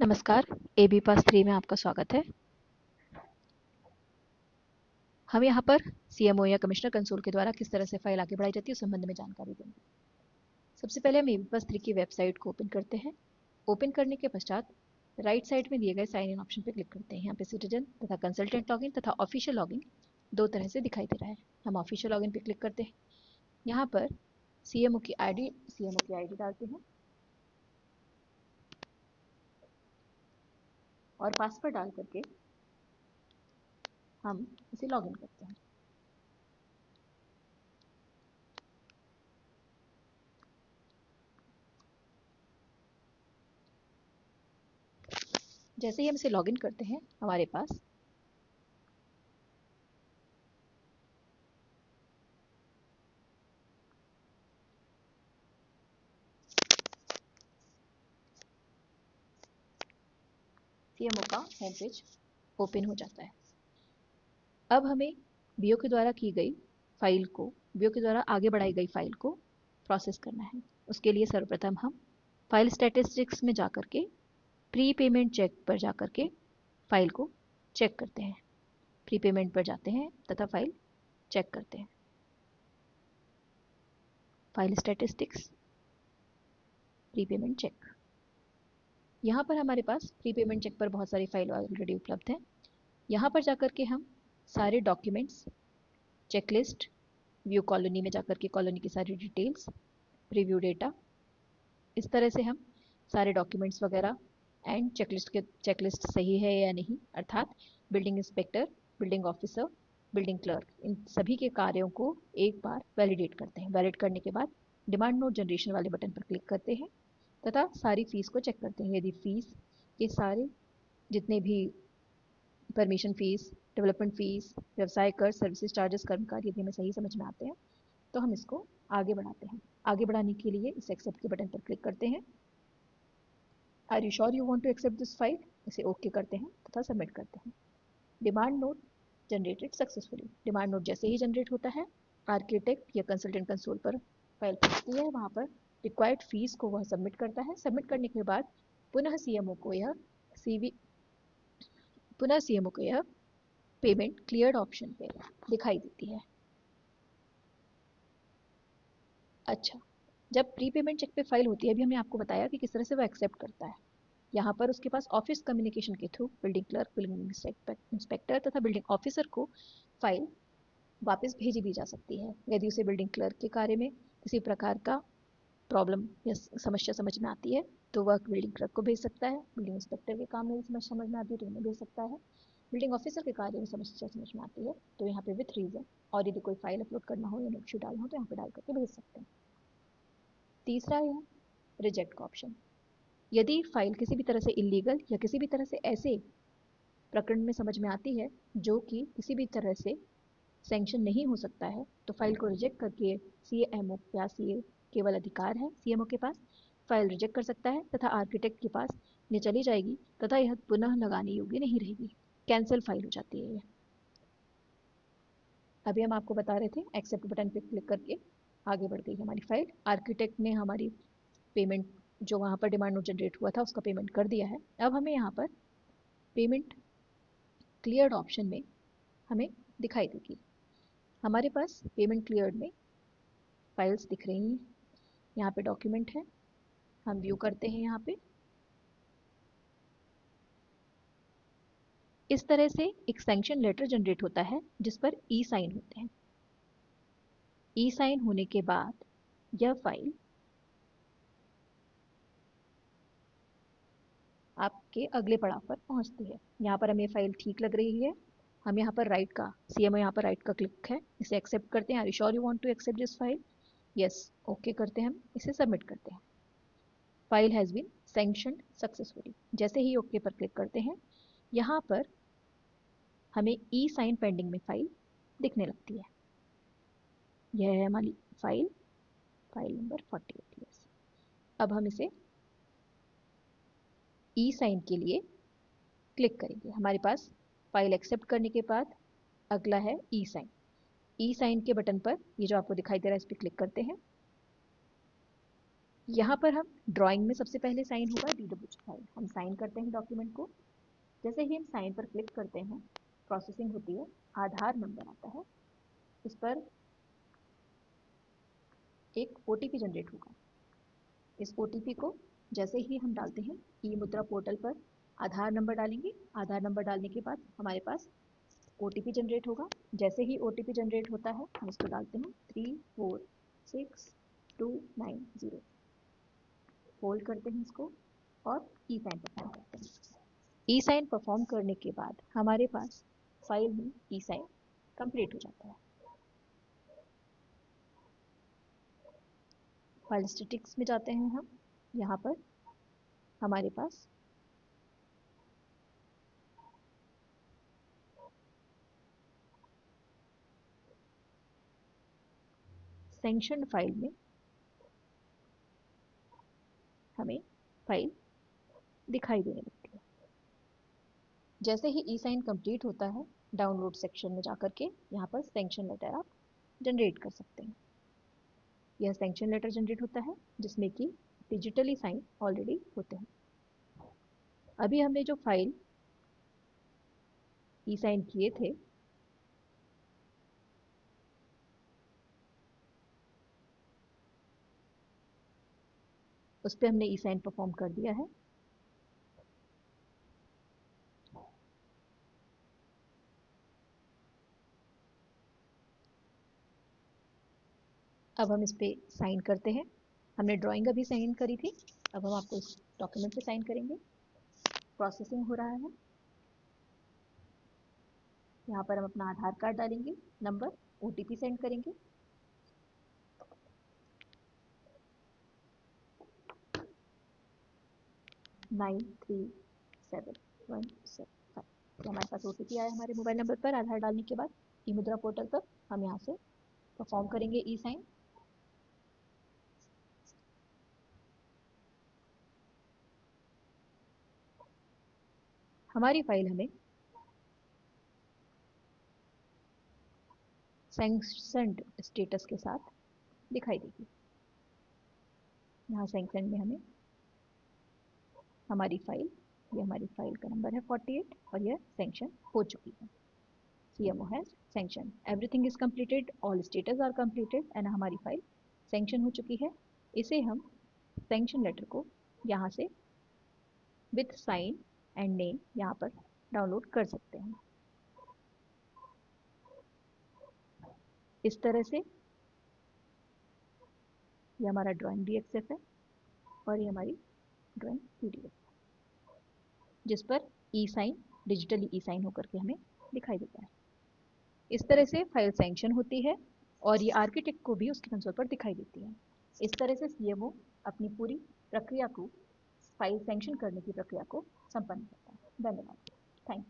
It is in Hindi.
नमस्कार, एबी पास 3 में आपका स्वागत है। हम यहाँ पर सीएमओ या कमिश्नर कंसोल के द्वारा किस तरह से फाइल आगे बढ़ाई जाती है उस संबंध में जानकारी देंगे। सबसे पहले हम एबी पास 3 की वेबसाइट को ओपन करते हैं। ओपन करने के पश्चात राइट साइड में दिए गए साइन इन ऑप्शन पर क्लिक करते हैं। यहाँ पे सिटीजन तथा कंसल्टेंट लॉगिन तथा ऑफिशियल लॉगिन दो तरह से दिखाई दे रहा है। हम ऑफिशियल लॉगिन पर क्लिक करते हैं। यहाँ पर सीएमओ की आईडी डालते हैं और पासवर्ड डाल करके हम इसे लॉगिन करते हैं। जैसे ही हम इसे लॉगिन करते हैं, हमारे पास सीएमओ का होम पेज ओपन हो जाता है। अब हमें बीओ के द्वारा की गई फाइल को, बीओ के द्वारा आगे बढ़ाई गई फाइल को प्रोसेस करना है। उसके लिए सर्वप्रथम हम फाइल स्टैटिस्टिक्स में जाकर के प्री पेमेंट चेक पर जाकर के फाइल को चेक करते हैं। प्री पेमेंट पर जाते हैं तथा फाइल चेक करते हैं। File statistics, pre payment check. यहाँ पर हमारे पास प्री पेमेंट चेक पर बहुत सारी फाइल ऑलरेडी उपलब्ध हैं। यहाँ पर जाकर के हम सारे डॉक्यूमेंट्स, चेकलिस्ट, व्यू कॉलोनी में जाकर के कॉलोनी की सारी डिटेल्स, प्रीव्यू डेटा, इस तरह से हम सारे डॉक्यूमेंट्स वगैरह एंड चेकलिस्ट सही है या नहीं, अर्थात building inspector, building officer, building clerk, इन सभी के कार्यों को एक बार वैलिडेट करते हैं। वैलिड करने के बाद डिमांड नोट जनरेशन वाले बटन पर क्लिक करते हैं तथा सारी फीस को चेक करते हैं। यदि फीस के सारे जितने भी परमिशन फीस, डेवलपमेंट फीस, व्यवसाय कर, सर्विसेज चार्जेस, कर्मकारी यदि हमें सही समझ में आते हैं तो हम इसको आगे बढ़ाते हैं। आगे बढ़ाने के लिए इस एक्सेप्ट के बटन पर क्लिक करते हैं। Are you sure you want to accept this file, इसे ओके करते हैं तथा सबमिट करते हैं। Demand note generated successfully. Demand note जैसे ही जनरेट होता है, आर्किटेक्ट या कंसल्टेंट कंसोल पर फाइल पहुंचती है। वहां पर रिक्वायर्ड फीस को वह सबमिट करता है। सबमिट करने के बाद पुनः सीएमओ को यह पेमेंट क्लियर्ड ऑप्शन पे दिखाई देती है। अच्छा, जब प्री पेमेंट चेक पे फाइल होती है, अभी हमने आपको बताया कि किस तरह से वो एक्सेप्ट करता है। यहाँ पर उसके पास ऑफिस कम्युनिकेशन के through building clerk, building inspector तथा बिल्डिंग ऑफिसर को फाइल वापस भेजी भी जा सकती है। यदि उसे बिल्डिंग क्लर्क के कार्य में किसी प्रकार का प्रॉब्लम या समस्या समझ में आती है तो वह बिल्डिंग क्लर्क को भेज सकता है। बिल्डिंग इंस्पेक्टर के काम में समस्या समझ में आती है तो उन्हें भेज सकता है। बिल्डिंग ऑफिसर के कार्य में समस्या समझ में आती है तो यहाँ पे विथ रीजन, और यदि कोई फाइल अपलोड करना हो या नोट इशू डालना हो तो यहाँ पे डाल करके भेज सकते हैं। तीसरा है रिजेक्ट का ऑप्शन। यदि फाइल किसी भी तरह से इलीगल या किसी भी तरह से ऐसे प्रकरण में समझ में आती है जो कि किसी भी तरह से सैंक्शन नहीं हो सकता है, तो फाइल को रिजेक्ट करके सीएमओ या सीए केवल अधिकार है सीएमओ के पास, फाइल रिजेक्ट कर सकता है तथा आर्किटेक्ट के पास ये चली जाएगी तथा यह पुनः लगाने योग्य नहीं रहेगी। कैंसिल फाइल हो जाती है। अभी हम आपको बता रहे थे एक्सेप्ट बटन पे क्लिक करके आगे बढ़ गई हमारी फाइल। आर्किटेक्ट ने हमारी पेमेंट जो वहाँ पर डिमांड नोट जनरेट हुआ था उसका पेमेंट कर दिया है। अब हमें यहाँ पर पेमेंट क्लियर्ड ऑप्शन में हमें दिखाई देगी। हमारे पास पेमेंट क्लियर्ड में फाइल्स दिख रही हैं। यहाँ पे डॉक्यूमेंट है, हम व्यू करते हैं। यहाँ पे इस तरह से एक सैंक्शन लेटर जनरेट होता है जिस पर ई साइन होते हैं। ई साइन होने के बाद यह फाइल आपके अगले पड़ाव पर पहुंचती है। यहाँ पर हमें फाइल ठीक लग रही है। हम यहाँ पर राइट का सीएमओ यहाँ पर राइट का क्लिक है, इसे एक्सेप्ट करते हैं। Are you sure you want to accept this file, yes, okay करते हैं। हम इसे सबमिट करते हैं। File has been sanctioned successfully. जैसे ही ओके पर क्लिक करते हैं, यहाँ पर हमें ई साइन पेंडिंग में फाइल दिखने लगती है। यह है हमारी फाइल नंबर 48। यस, अब हम इसे ई साइन के लिए क्लिक करेंगे। हमारे पास फाइल एक्सेप्ट करने के बाद अगला है ई साइन। ई साइन के बटन पर ये जो आपको दिखाई दे रहा है इस पर क्लिक करते हैं। यहाँ पर हम ड्राइंग में सबसे पहले साइन होगा DWG फाइल। हम साइन करते हैं डॉक्यूमेंट को। जैसे ही हम साइन पर क्लिक करते हैं, प्रोसेसिंग होती है, आधार नंबर आता है, इस पर एक OTP जनरेट होगा। इस OTP को जैसे ही हम डालते हैं ई मुद्रा पोर्टल पर, आधार नंबर डालेंगे। आधार नंबर डालने के बाद हमारे पास OTP जनरेट होगा। जैसे ही OTP जनरेट होता है, हम इसको डालते हैं 346290। होल्ड करते हैं इसको और ई साइन परफॉर्म करते हैं। ई साइन परफॉर्म करने के बाद हमारे पास फाइल में ई साइन कंप्लीट हो जाता है। फाइल स्टैटिक्स में जाते हैं हम। यहाँ पर हमारे पास सैंक्शन फाइल में हमें फाइल दिखाई देने लगती है। जैसे ही ई साइन कंप्लीट होता है, डाउनलोड सेक्शन में जाकर के यहाँ पर सैंक्शन लेटर आप जनरेट कर सकते हैं। यह सैंक्शन लेटर जनरेट होता है जिसमें कि डिजिटली साइन ऑलरेडी होते हैं। अभी हमने जो फाइल ई साइन किए थे, उस पर हमने ई साइन परफॉर्म कर दिया है। अब हम इस पे साइन करते हैं। हमने ड्राइंग अभी साइन करी थी, अब हम आपको इस डॉक्यूमेंट पे साइन करेंगे। प्रोसेसिंग हो रहा है। यहाँ पर हम अपना आधार कार्ड डालेंगे, नंबर, OTP सेंड करेंगे। Nine three seven one seven five हमारे पास OTP आया हमारे मोबाइल नंबर पर। आधार डालने के बाद ई मुद्रा पोर्टल पर हम यहाँ से परफॉर्म करेंगे ई साइन। हमारी फाइल हमें सैंक्शनड स्टेटस के साथ दिखाई देगी। यहाँ सैंक्शन में हमें हमारी फाइल, ये हमारी फाइल का नंबर है 48 और यह सैंक्शन हो चुकी है। CMO has sanctioned, everything is completed, all status are completed and हमारी फाइल सैंक्शन हो चुकी है। इसे हम सैंक्शन लेटर को यहाँ से विथ साइन एंड नेम यहाँ पर डाउनलोड कर सकते हैं। इस तरह से ये हमारा ड्राइंग DXF है और ये हमारी ड्राइंग PDF जिस पर ई साइन, डिजिटली ई साइन होकर के हमें दिखाई देता है। इस तरह से फाइल सैंक्शन होती है और ये आर्किटेक्ट को भी उसके कंसोल पर दिखाई देती है। इस तरह से CMO अपनी पूरी प्रक्रिया को, फाइल सैंक्शन करने की प्रक्रिया को संपन्न करता है। धन्यवाद। Thank you.